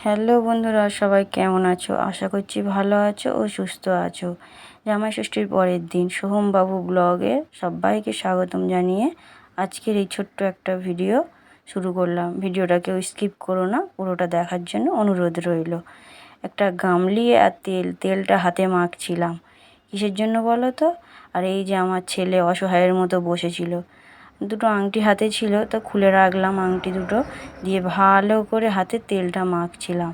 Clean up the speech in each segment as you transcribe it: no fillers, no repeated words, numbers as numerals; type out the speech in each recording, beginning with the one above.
Hello বন্ধুরা, সবাই কেমন আছো? আশা করছি ভালো আছো ও সুস্থ আছো। জামাই ষষ্ঠীর পরের দিন সোহমবাবু ব্লগে সবাইকে স্বাগতম জানিয়ে আজকের এই ছোট্ট একটা ভিডিও শুরু করলাম। ভিডিওটা কেউ স্কিপ করো না, পুরোটা দেখার জন্য অনুরোধ রইল। একটা গামলি আর তেলটা হাতে মাখছিলাম। কিসের জন্য বলো তো? আর এই যে আমার ছেলে অসহায়ের মতো বসেছিল, দুটো আংটি হাতে ছিল, তো খুলে রাখলাম আংটি দুটো, দিয়ে ভালো করে হাতে তেলটা মাখছিলাম।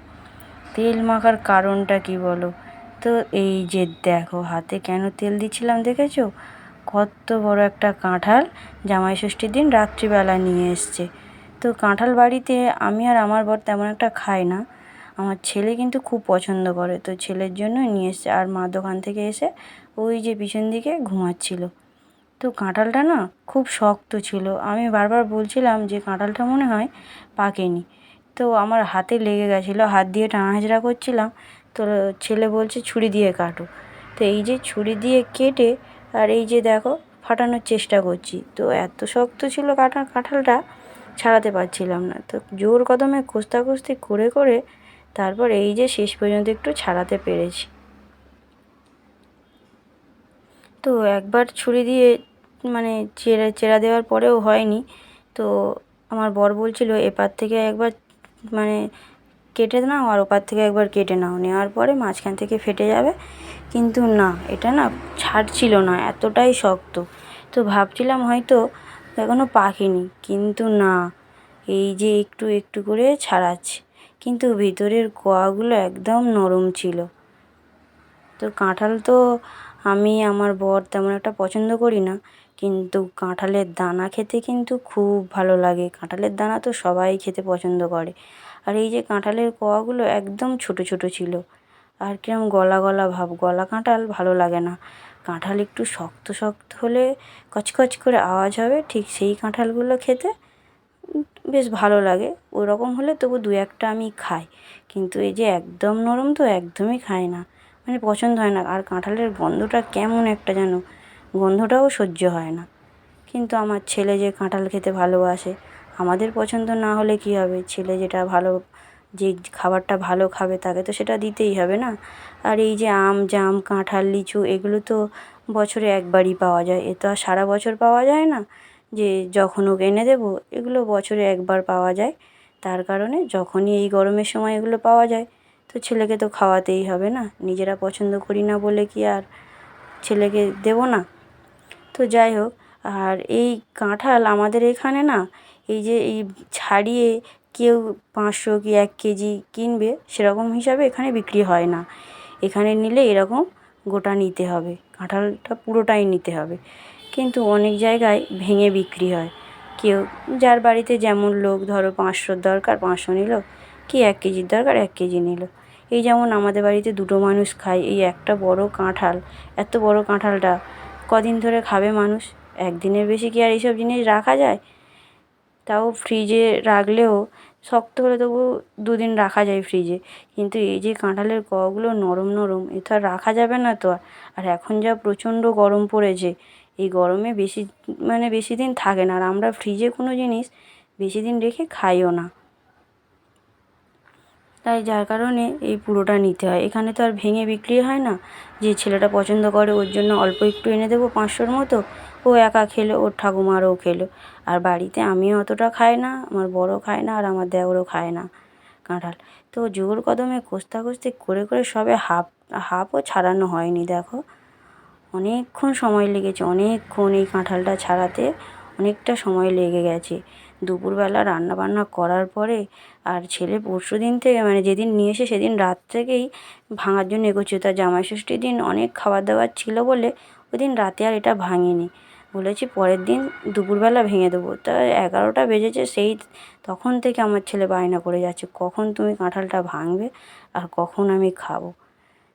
তেল মাখার কারণটা কি বলো তো? এই যে দেখো হাতে কেন তেল দিচ্ছিলাম দেখেছো? কত বড় একটা কাঁঠাল জামাই ষষ্ঠীর দিন রাত্রিবেলা নিয়ে এসছে। তো কাঁঠাল বাড়িতে আমি আর আমার বর তেমন একটা খাই না, আমার ছেলে কিন্তু খুব পছন্দ করে, তো ছেলের জন্য নিয়ে এসছে। আর মা দোকান থেকে এসে ওই যে পিছন দিকে ঘুমাচ্ছিল। তো কাঁঠালটা না খুব শক্ত ছিল, আমি বারবার বলছিলাম যে কাঁঠালটা মনে হয় পাকেনি। তো আমার হাতে লেগে গেছিলো, হাত দিয়ে টানাহাজরা করছিলাম। তো ছেলে বলছে ছুরি দিয়ে কাটো। তো এই যে ছুরি দিয়ে কেটে আর এই যে দেখো ফাটানোর চেষ্টা করছি, তো এত শক্ত ছিল কাঁঠালটা, ছাড়াতে পারছিলাম না। তো জোর কদমে কষাকষি করে করে তারপর এই যে শেষ পর্যন্ত একটু ছাড়াতে পেরেছি। তো একবার ছুরি দিয়ে মানে চেরা দেওয়ার পরেও হয়নি। তো আমার বর বলছিল এপার থেকে একবার মানে কেটে নাও আর ওপার থেকে একবার কেটে নাও, নেওয়ার পরে মাঝখান থেকে ফেটে যাবে। কিন্তু না, এটা না ছাড়ছিল না, এতটাই শক্ত। তো ভাবছিলাম হয়তো এখনও পাকেনি, কিন্তু না, এই যে একটু একটু করে ছাড়াচ্ছে, কিন্তু ভিতরের কোয়াগুলো একদম নরম ছিল। তো কাঁঠাল তো আমি আমার বর তেমন একটা পছন্দ করি না, কিন্তু কাঁঠালের দানা খেতে কিন্তু খুব ভালো লাগে। কাঁঠালের দানা তো সবাই খেতে পছন্দ করে। আর এই যে কাঁঠালের কোয়াগুলো একদম ছোট ছোট ছিল, আর কিরম গলা গলা ভাব, গলা কাঁঠাল ভালো লাগে না। কাঁঠাল একটু শক্ত শক্ত হলে কচকচ করে আওয়াজ হবে, ঠিক সেই কাঁঠালগুলো খেতে বেশ ভালো লাগে। ওরকম হলে তবু দু একটা আমি খাই, কিন্তু এই যে একদম নরম তো একদমই খাই না, মানে পছন্দ হয় না। আর কাঁঠালের গন্ধটা কেমন একটা যেন, গন্ধটাও সহ্য হয় না। কিন্তু আমার ছেলে যে কাঁঠাল খেতে ভালোবাসে, আমাদের পছন্দ না হলে কী হবে, ছেলে যেটা ভালো, যে খাবারটা ভালো খাবে তাকে তো সেটা দিতেই হবে না। আর এই যে আম, জাম, কাঁঠাল, লিচু, এগুলো তো বছরে একবারই পাওয়া যায়, এ তো আর সারা বছর পাওয়া যায় না যে যখন হোক এনে দেবো। এগুলো বছরে একবার পাওয়া যায়, তার কারণে যখনই এই গরমের সময় এগুলো পাওয়া যায় তো ছেলেকে তো খাওয়াতেই হবে না। নিজেরা পছন্দ করি না বলে কি আর ছেলেকে দেবো না? তো যাই হোক, আর এই কাঁঠাল আমাদের এখানে না, এই যে এই ছাড়িয়ে কেউ 500 কি 1 কেজি কিনবে সেরকম হিসাবে এখানে বিক্রি হয় না। এখানে নিলে এরকম গোটা নিতে হবে, কাঁঠালটা পুরোটাই নিতে হবে। কিন্তু অনেক জায়গায় ভেঙে বিক্রি হয়। কেউ যার বাড়িতে যেমন লোক, ধরো 500-র দরকার 500 নিল, কি 1 কেজির দরকার 1 কেজি নিল। এই যেমন আমাদের বাড়িতে দুটো মানুষ খায়, এই একটা বড় কাঁঠাল, এত বড় কাঁঠালটা কদিন ধরে খাবে মানুষ? একদিনের বেশি কি আর এইসব জিনিস রাখা যায়? তাও ফ্রিজে রাখলেও শক্ত হলে তবু 2 দিন রাখা যায় ফ্রিজে, কিন্তু এই যে কাঁঠালের কোয়াগুলো নরম নরম, এ তো আর রাখা যাবে না তো। আর এখন যা প্রচণ্ড গরম পড়েছে, এই গরমে বেশি দিন থাকে না, আর আমরা ফ্রিজে কোনো জিনিস বেশি দিন রেখে খাইও না। তাই যার কারণে এই পুরোটা নিতে হয়। এখানে তো আর ভেঙে বিক্রি হয় না, যে ছেলেটা পছন্দ করে ওর জন্য অল্প একটু এনে দেবো 500-র মতো, ও একা খেলো, ওর ঠাকুমারও খেলো। আর বাড়িতে আমিও অতটা খাই না, আমার বড়ও খায় না, আর আমার দেওরও খায় না কাঁঠাল। তো জোর কদমে কষাকষি করে করে সবে হাফও ছাড়ানো হয়নি। দেখো অনেকক্ষণ সময় লেগেছে, অনেকক্ষণ এই কাঁঠালটা ছাড়াতে অনেকটা সময় লেগে গেছে। দুপুরবেলা রান্নাবান্না করার পরে, আর ছেলে পরশুদিন থেকে মানে যেদিন নিয়ে এসে সেদিন রাত থেকেই ভাঙার জন্য এগোচ্ছে। তার জামাই ষষ্ঠীর দিন অনেক খাবার দাবার ছিল বলে ওইদিন রাতে আর এটা ভাঙেনি, বলেছি পরের দিন দুপুরবেলা ভেঙে দেবো। তা 11টা বেজেছে, সেই তখন থেকে আমার ছেলে বায়না করে যাচ্ছে কখন তুমি কাঁঠালটা ভাঙবে আর কখন আমি খাবো।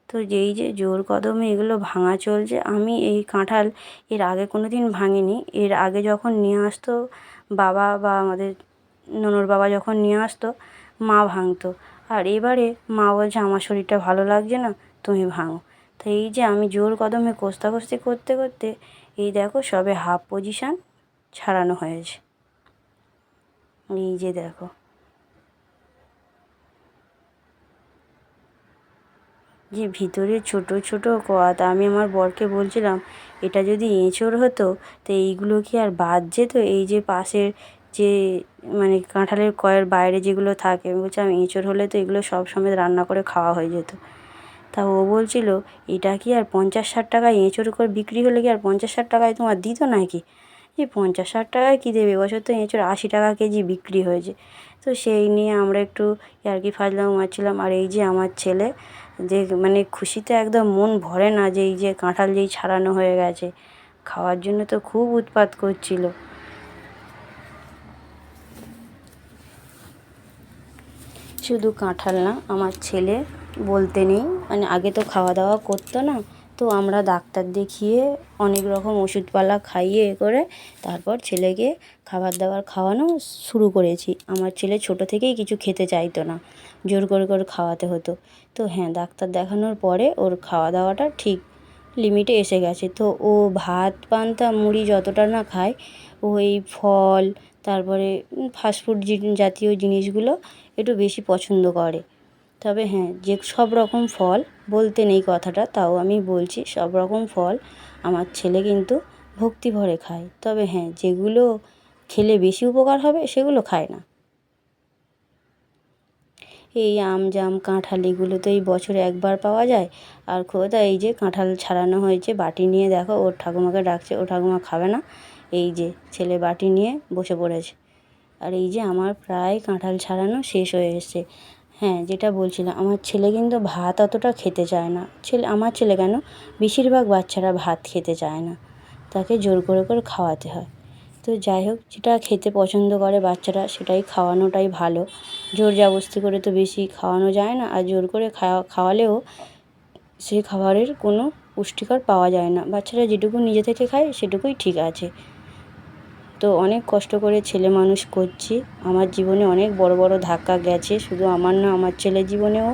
তো যেই যে জোর কদমে এগুলো ভাঙা চলছে। আমি এই কাঁঠাল এর আগে কোনো দিন ভাঙিনি। এর আগে যখন নিয়ে আসতো বাবা বা আমাদের ননুর বাবা, যখন নিয়ে আসতো মা ভাঙতো। আর এবারে মা বলছে আমার শরীরটা ভালো লাগছে না, তুমি ভাঙো। তো এই যে আমি জোর কদমে কষাকষি করতে করতে এই দেখো সবে হাফ পজিশান ছাড়ানো হয়েছে। এই যে দেখো। যে ভিতরে ছোট ছোট কদ। আমি আমার বরকে বলছিলাম এটা যদি এঁচোড় হতো তো এইগুলো কি আর বাদ যেত? এই যে পাশের যে মানে কাঁঠালের কয়ের বাইরে যেগুলো থাকে, আমি বলছিলাম এঁচোড় হলে তো এগুলো সব সমেত রান্না করে খাওয়া হয়ে যেত। তা ও বলছিল এটা কি আর 50-60 টাকায় এঁচোড় করে বিক্রি হলে কি আর 50-60 টাকায় তোমার দিত নাকি? এই 50-60 টাকায় কী দেবে? এবছর তো এঁচোড় 80 টাকা কেজি বিক্রি হয়েছে। তো সেই নিয়ে আমরা একটু ইয়ার্কি ফাজলামো মারছিলাম। আর এই যে আমার ছেলে যে মানে খুশিতে একদম মন ভরে না, যে এই যে কাঁঠাল যেই ছাড়ানো হয়ে গেছে, খাওয়ার জন্য তো খুব উৎপাত করছিল। শুধু কাঁঠাল না, আমার ছেলে বলতে নেই, মানে আগে তো খাওয়া দাওয়া করতো না, তো আমরা ডাক্তার দেখিয়ে অনেক রকম ওষুধপালা খাইয়ে এ করে তারপর ছেলেকে খাবার দাবার খাওয়ানো শুরু করেছি। আমার ছেলে ছোটো থেকেই কিছু খেতে চাইতো না, জোর করে করে খাওয়াতে হতো। তো হ্যাঁ, ডাক্তার দেখানোর পরে ওর খাওয়া দাওয়াটা ঠিক লিমিটে এসে গেছে। তো ও ভাত পান্তা মুড়ি যতটা না খায়, ও এই ফল তারপরে ফাস্টফুড জাতীয় জিনিসগুলো একটু বেশি পছন্দ করে। তবে হ্যাঁ, যে সব রকম ফল বলতে নেই কথাটা, তাও আমি বলছি সব রকম ফল আমার ছেলে কিন্তু ভক্তি ভরে খায়। তবে হ্যাঁ, যেগুলো খেলে বেশি উপকার হবে সেগুলো খায় না। এই আম জাম কাঁঠাল এগুলো তো এই বছরে একবার পাওয়া যায়। আর খোদা এই যে কাঁঠাল ছাড়ানো হয়েছে, বাটি নিয়ে দেখো ওর ঠাকুমাকে ডাকছে, ও ঠাকুমা খাবে না। এই যে ছেলে বাটি নিয়ে বসে পড়েছে। আর এই যে আমার প্রায় কাঁঠাল ছাড়ানো শেষ হয়ে এসছে। হ্যাঁ, যেটা বলছিলাম, আমার ছেলে কিন্তু ভাত অতটা খেতে চায় না। আমার ছেলে কেন, বেশিরভাগ বাচ্চারা ভাত খেতে চায় না, তাকে জোর করে করে খাওয়াতে হয়। তো যাই হোক, যেটা খেতে পছন্দ করে বাচ্চারা সেটাই খাওয়ানোটাই ভালো। জোর জবরদস্তি করে তো বেশি খাওয়ানো যায় না, আর জোর করে খাওয়ালেও সেই খাবারের কোনো পুষ্টিকর পাওয়া যায় না। বাচ্চারা যেটুকু নিজে থেকে খায় সেটুকুই ঠিক আছে। তো অনেক কষ্ট করে ছেলে মানুষ করছি। আমার জীবনে অনেক বড় বড় ধাক্কা গেছে, শুধু আমার না, আমার ছেলের জীবনেও।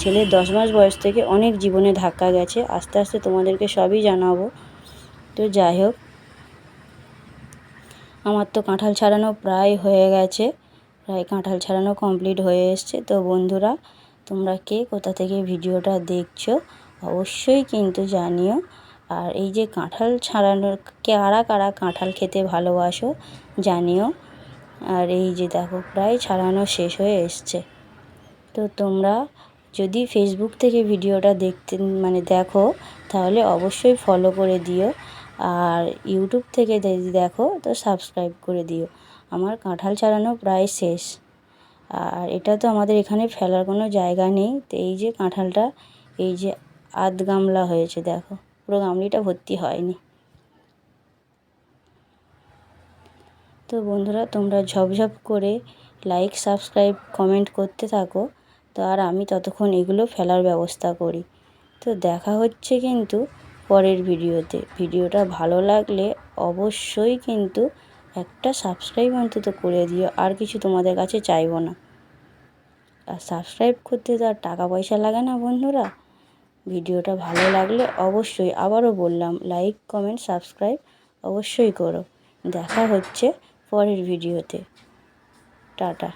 ছেলের 10 মাস বয়স থেকে অনেক জীবনে ধাক্কা গেছে, আস্তে আস্তে তোমাদেরকে সবই জানাবো। তো যাই হোক, আমার তো কাঁঠাল ছাড়ানো প্রায় হয়ে গেছে, প্রায় কাঁঠাল ছাড়ানো কমপ্লিট হয়ে এসছে। তো বন্ধুরা, তোমরা কে কোথা থেকে ভিডিওটা দেখছো অবশ্যই কিন্তু জানিও। আর এই যে কাঁঠাল ছাড়ানোর কারা কারা কাঁঠাল খেতে ভালোবাসো জানিও। আর এই যে দেখো প্রায় ছাড়ানো শেষ হয়ে এসছে। তো তোমরা যদি ফেসবুক থেকে ভিডিওটা দেখো, তাহলে অবশ্যই ফলো করে দিও। আর ইউটিউব থেকে যদি দেখো তো সাবস্ক্রাইব করে দিও। আমার কাঁঠাল ছাড়ানো প্রায় শেষ। আর এটা তো আমাদের এখানে ফেলার কোনো জায়গা নেই, তো এই যে কাঁঠালটা এই যে আধ গামলা হয়েছে, দেখো পুরো গামলিটা ভর্তি হয়নি। তো বন্ধুরা, তোমরা ঝপঝপ করে লাইক সাবস্ক্রাইব কমেন্ট করতে থাকো। তো আর আমি ততক্ষণ এগুলো ফেলার ব্যবস্থা করি। তো দেখা হচ্ছে কিন্তু পরের ভিডিওতে। ভিডিওটা ভালো লাগলে অবশ্যই কিন্তু একটা সাবস্ক্রাইব অন্তত করে দিও, আর কিছু তোমাদের কাছে চাইবো না। আর সাবস্ক্রাইব করতে তো আর টাকা পয়সা লাগে না বন্ধুরা। ভিডিওটা ভালো লাগলে অবশ্যই, আবারও বললাম, লাইক কমেন্ট সাবস্ক্রাইব অবশ্যই করো। দেখা হচ্ছে পরের ভিডিওতে। টাটা।